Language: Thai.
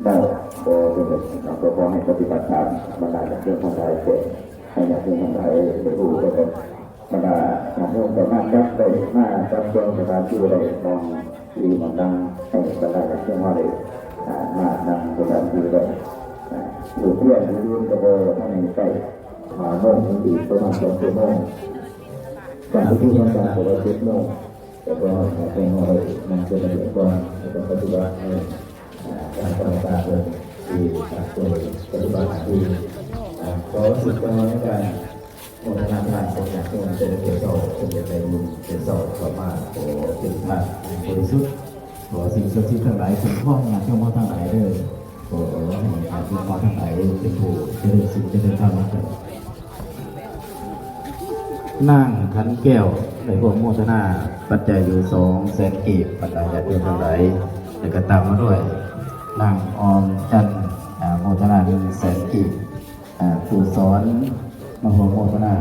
ได้ก็เป็นเราก็ขอให้ปฏิบัติตามบรรดาจากเรื่องของเราเสร็จให้จากเรื่องของเราได้รู้ก็เป็นบรรดาจากเรื่องของเราจับได้มาจับเรื่องของการที่ได้มองดีมองดังให้บรรดาจากเรื่องของเรามาดังการที่ได้อยู่เพื่อนที่ยืนกระโดดให้ในใจโม่งอีกประมาณ2 ชั่วโมงการที่ทำการของเรา10 โมงแต่ก็เป็นของเรามันจะเป็นก่อนเป็นปฏิบัติการปฏิบัติเลยที่ตัวปฏิบัติที่ก็สุดยอดในการโมทนาทานของอย่างที่มันเป็นเกี่ยวกับเป็นในมุมเป็นสอบต่อมาโอ้เป็นพระบริสุทธิ์ขอสิ่งศักดิ์สิทธิ์ทั้งหลายคุ้มครองงานที่มอทั้งหลายด้วยขอให้การคุ้มครองทั้งหลายเป็นผู้เจริญสิ่งเจริญธรรมะนั่งขันแก้วในพวกโมทนาปัจจัยอยู่200,000 กีบปัจจัยญาติโยมทั้งหลายแล้วก็ตามมาด้วยนั่งออมจันโมทนา100,000 กีบผู้สอนมาโมทนา